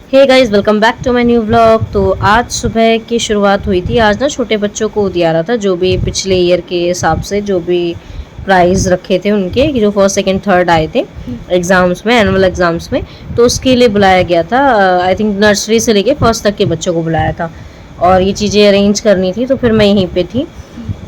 Hey guys, welcome back to my new vlog. तो आज सुबह की शुरुआत हुई थी। आज ना छोटे बच्चों को दिया रहा था, जो भी पिछले ईयर के हिसाब से जो भी प्राइज रखे थे उनके, कि जो फर्स्ट सेकंड थर्ड आए थे एग्जाम्स में, एनुअल एग्जाम्स में। तो उसके लिए बुलाया गया था। आई थिंक नर्सरी से लेके फर्स्ट तक के बच्चों को बुलाया था और ये चीज़ें अरेंज करनी थी। तो फिर मैं यहीं पे थी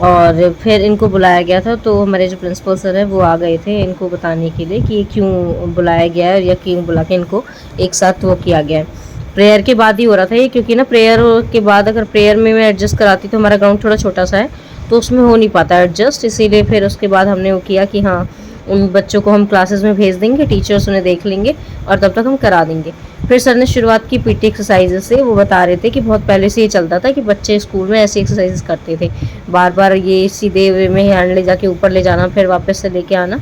और फिर इनको बुलाया गया था। तो हमारे जो प्रिंसिपल सर है वो आ गए थे इनको बताने के लिए कि ये क्यों बुलाया गया है या क्यों बुला के इनको एक साथ वो किया गया है। प्रेयर के बाद ही हो रहा था ये, क्योंकि ना प्रेयर के बाद अगर प्रेयर में मैं एडजस्ट कराती तो हमारा ग्राउंड थोड़ा छोटा सा है तो उसमें हो नहीं पाता एडजस्ट, इसीलिए फिर उसके बाद हमने वो किया कि हाँ उन बच्चों को हम क्लासेस में भेज देंगे, टीचर्स उन्हें देख लेंगे और तब तक हम करा देंगे। फिर सर ने शुरुआत की पीटी एक्सरसाइजेस से। वो बता रहे थे कि बहुत पहले से ये चलता था कि बच्चे स्कूल में ऐसी एक्सरसाइजेस करते थे, बार बार ये सीधे वे में हैंड ले जाके ऊपर ले जाना फिर वापस से लेके आना।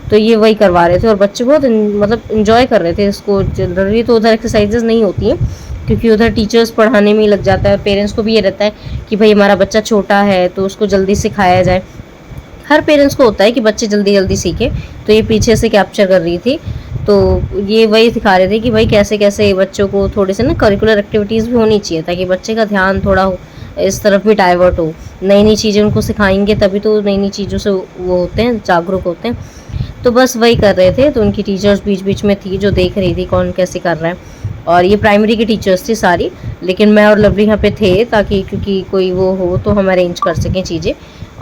तो ये वही करवा रहे थे और बच्चे बहुत मतलब इन्जॉय कर रहे थे इसको। जनरली तो उधर एक्सरसाइजेस नहीं होती हैं क्योंकि उधर टीचर्स पढ़ाने में ही लग जाता है, पेरेंट्स को भी ये रहता है कि भाई हमारा बच्चा छोटा है तो उसको जल्दी सिखाया जाए। हर पेरेंट्स को होता है कि बच्चे जल्दी जल्दी सीखे, तो ये पीछे से कैप्चर कर रही थी। तो ये वही सिखा रहे थे कि भाई कैसे कैसे बच्चों को थोड़े से ना करिकुलर एक्टिविटीज़ भी होनी चाहिए ताकि बच्चे का ध्यान थोड़ा हो, इस तरफ भी डाइवर्ट हो। नई नई चीज़ें उनको सिखाएंगे तभी तो नई नई चीज़ों से वो होते हैं, जागरूक होते हैं। तो बस वही कर रहे थे। तो उनकी टीचर्स बीच बीच में थी जो देख रही थी कौन कैसे कर रहा है। और ये प्राइमरी की टीचर्स थी सारी, लेकिन मैं और लवली यहाँ पे थे ताकि क्योंकि कोई वो हो तो हम अरेंज कर सकें चीज़ें।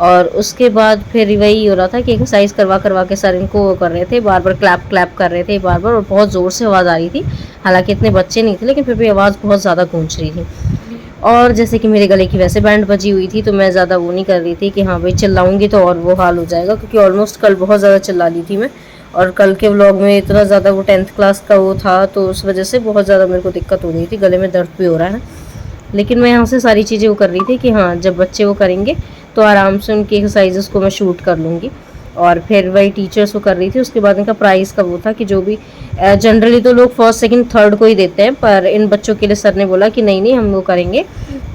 और उसके बाद फिर वही हो रहा था कि एक्सरसाइज करवा करवा के सर इनको वो कर रहे थे, बार बार क्लैप क्लैप कर रहे थे बार बार, और बहुत ज़ोर से आवाज़ आ रही थी। हालांकि इतने बच्चे नहीं थे लेकिन फिर भी आवाज़ बहुत ज़्यादा गूंज रही थी। और जैसे कि मेरे गले की वैसे बैंड बजी हुई थी तो मैं ज़्यादा वो नहीं कर रही थी कि हाँ भाई चिल्लाऊंगी तो और वो हाल हो जाएगा, क्योंकि ऑलमोस्ट कल बहुत ज़्यादा चिल्ला ली थी मैं। और कल के व्लॉग में इतना ज़्यादा वो 10th क्लास का वो था तो उस वजह से बहुत ज़्यादा मेरे को दिक्कत हो रही थी, गले में दर्द भी हो रहा है। लेकिन मैं यहाँ से सारी चीज़ें वो कर रही थी कि हाँ जब बच्चे वो करेंगे तो आराम से उनकी एक्सरसाइजेस को मैं शूट कर लूँगी। और फिर वही टीचर्स वो कर रही थी। उसके बाद इनका प्राइज़ का वो था कि जो भी जनरली तो लोग फर्स्ट सेकंड थर्ड को ही देते हैं, पर इन बच्चों के लिए सर ने बोला कि नहीं नहीं हम वो करेंगे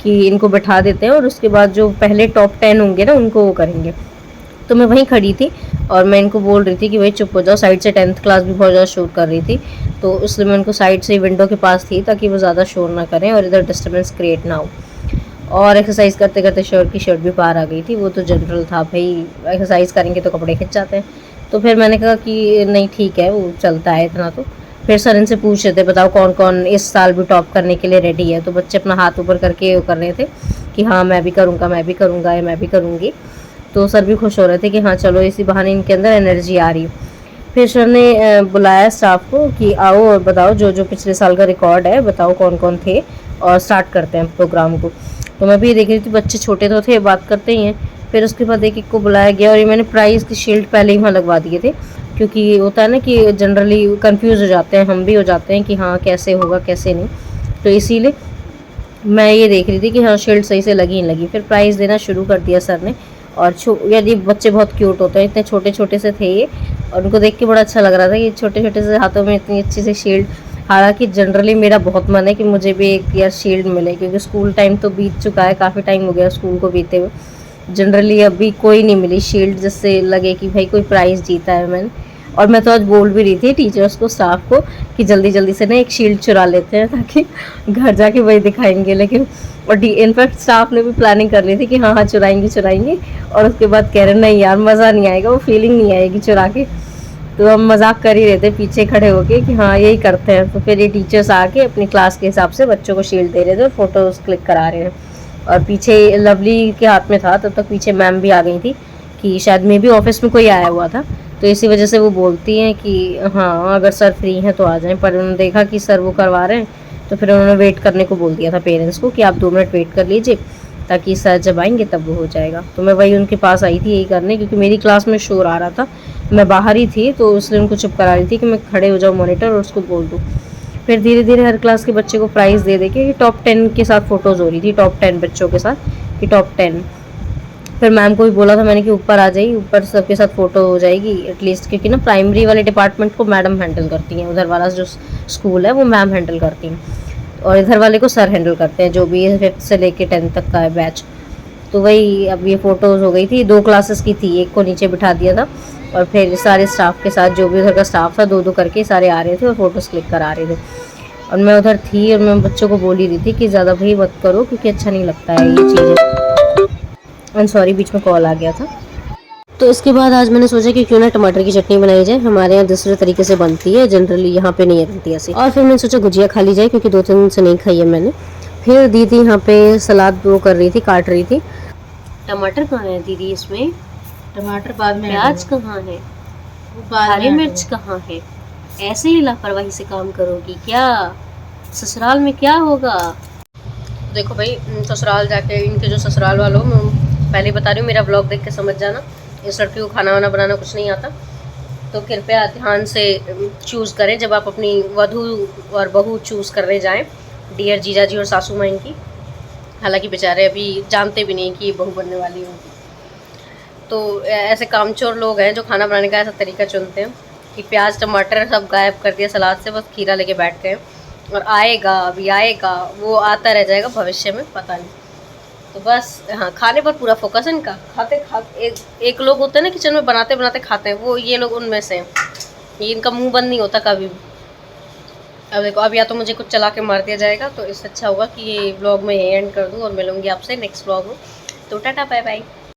कि इनको बैठा देते हैं और उसके बाद जो पहले टॉप 10 होंगे ना उनको वो करेंगे। तो मैं वहीं खड़ी थी और मैं इनको बोल रही थी कि भाई चुप हो जाओ, साइड से 10th क्लास भी बहुत ज़्यादा शोर कर रही थी तो इसलिए मैं उनको साइड से विंडो के पास थी ताकि वो ज़्यादा शोर ना करें और इधर डिस्टर्बेंस क्रिएट ना हो। और एक्सरसाइज करते करते शर्ट की शर्ट भी बाहर आ गई थी, वो तो जनरल था भाई, एक्सरसाइज करेंगे तो कपड़े खिंच जाते हैं। तो फिर मैंने कहा कि नहीं ठीक है वो चलता है इतना। तो फिर सर इनसे पूछ रहे थे बताओ कौन कौन इस साल भी टॉप करने के लिए रेडी है। तो बच्चे अपना हाथ ऊपर करके वो कर रहे थे कि हाँ मैं भी करूँगा, मैं भी करूँगा या मैं भी करूँगी। तो सर भी खुश हो रहे थे कि हाँ चलो इसी बहाने इनके अंदर एनर्जी आ रही है। फिर सर ने बुलाया स्टाफ को कि आओ और बताओ जो जो पिछले साल का रिकॉर्ड है बताओ कौन कौन थे और स्टार्ट करते हैं प्रोग्राम को। तो मैं भी ये देख रही थी, बच्चे छोटे तो थे बात करते ही हैं। फिर उसके बाद एक एक को बुलाया गया और ये मैंने प्राइज़ की शील्ड पहले ही वहाँ लगवा दिए थे, क्योंकि होता है ना कि जनरली कंफ्यूज हो जाते हैं, हम भी हो जाते हैं कि हाँ कैसे होगा कैसे नहीं। तो इसीलिए मैं ये देख रही थी कि हाँ शील्ड सही से लगी नहीं लगी। फिर प्राइज़ देना शुरू कर दिया सर ने। और यदि बच्चे बहुत क्यूट होते हैं, इतने छोटे छोटे से थे ये और उनको देख के बड़ा अच्छा लग रहा था कि छोटे छोटे से हाथों में इतनी अच्छी सी शील्ड। हालांकि जनरली मेरा बहुत मन है कि मुझे भी एक यार शील्ड मिले, क्योंकि स्कूल टाइम तो बीत चुका है, काफ़ी टाइम हो गया स्कूल को बीते हुए। जनरली अभी कोई नहीं मिली शील्ड जिससे लगे कि भाई कोई प्राइज़ जीता है मैंने। और मैं तो आज बोल भी रही थी टीचर्स को, स्टाफ को, कि जल्दी जल्दी से ना एक शील्ड चुरा लेते हैं ताकि घर जाके वही दिखाएंगे। लेकिन और इनफैक्ट स्टाफ ने भी प्लानिंग कर ली थी कि हाँ हाँ चुराएंगे चुराएंगे, और उसके बाद कह रहे नहीं यार मज़ा नहीं आएगा, वो फीलिंग नहीं आएगी चुरा के। तो हम मजाक कर ही रहे थे पीछे खड़े होके कि हाँ यही करते हैं। तो फिर ये टीचर्स आके अपनी क्लास के हिसाब से बच्चों को शील्ड दे रहे थे और फोटोज क्लिक करा रहे हैं। और पीछे लवली के हाथ में था, तब तक पीछे मैम भी आ गई थी कि शायद मे भी ऑफिस में कोई आया हुआ था, तो इसी वजह से वो बोलती हैं कि हाँ अगर सर फ्री हैं तो आ जाएं। पर उन्होंने देखा कि सर वो करवा रहे हैं तो फिर उन्होंने वेट करने को बोल दिया था पेरेंट्स को कि आप 2 मिनट वेट कर लीजिए ताकि सर जब आएंगे तब वो हो जाएगा। तो मैं वही उनके पास आई थी यही करने, क्योंकि मेरी क्लास में शोर आ रहा था, मैं बाहर ही थी तो इसलिए उनको चुप करा रही थी कि मैं खड़े हो जाऊँ मॉनिटर और उसको बोल दूँ। फिर धीरे धीरे हर क्लास के बच्चे को प्राइज़ दे दे के टॉप 10 के साथ फ़ोटोज़ हो रही थी, टॉप 10 बच्चों के साथ कि टॉप 10। फिर मैम को भी बोला था मैंने कि ऊपर आ जाइए, ऊपर सबके साथ फ़ोटो हो जाएगी एटलीस्ट, क्योंकि ना प्राइमरी वाले डिपार्टमेंट को मैडम हैंडल करती हैं, उधर वाला जो स्कूल है वो मैम हैंडल करती हैं और इधर वाले को सर हैंडल करते हैं, जो भी 5th से लेके 10th तक का है बैच। तो वही अब ये फ़ोटोज़ हो गई थी, 2 क्लासेस की थी, एक को नीचे बिठा दिया था और फिर सारे स्टाफ के साथ जो भी उधर का स्टाफ था 2-2 करके सारे आ रहे थे और फ़ोटोज़ क्लिक करा रहे थे। और मैं उधर थी और मैं बच्चों को बोल ही रही थी कि ज़्यादा भाई मत करो क्योंकि अच्छा नहीं लगता है ये चीज़ें। सॉरी, बीच में कॉल आ गया था। तो इसके बाद आज मैंने सोचा कि क्यों ना टमाटर की चटनी बनाई जाए। हमारे यहाँ दूसरे तरीके से बनती है, जनरली यहाँ पे नहीं बनती ऐसी। और फिर मैंने सोचा गुजिया खा ली जाए क्योंकि 2-3 दिन से नहीं खाई है मैंने। फिर दीदी यहाँ पे सलाद वो कर रही थी, काट रही थी। टमाटर कहाँ है दीदी इसमें? टमाटर बाद में, प्याज कहाँ है? हरी मिर्च कहाँ है? ऐसे ही लापरवाही से काम करोगी क्या? ससुराल में क्या होगा? देखो भाई, ससुराल जाके इनके जो ससुराल वालों, मैं पहले बता रही हूँ, मेरा ब्लॉग देख के समझ जाना, इस लड़की को खाना वाना बनाना कुछ नहीं आता। तो कृपया ध्यान से चूज़ करें जब आप अपनी वधू और बहू चूज़ करने जाएं, डियर जीजा जी और सासू माँ इनकी। हालांकि बेचारे अभी जानते भी नहीं कि ये बहू बनने वाली होगी। तो ऐसे कामचोर लोग हैं जो खाना बनाने का ऐसा तरीका चुनते हैं कि प्याज टमाटर सब गायब कर दिया सलाद से, बस खीरा लेके बैठ गए और आएगा, अभी आएगा, वो आता रह जाएगा भविष्य में, पता नहीं। तो बस हाँ, खाने पर पूरा फोकस है इनका। एक लोग होते हैं ना किचन में बनाते बनाते खाते हैं, वो ये लोग उनमें से हैं। ये इनका मुंह बंद नहीं होता कभी भी। अब देखो, अब या तो मुझे कुछ चला के मार दिया जाएगा, तो इससे अच्छा होगा कि ये ब्लॉग में यही एंड कर दूँ और मिलूंगी आपसे नेक्स्ट ब्लॉग में। तो टाटा बाय बाय।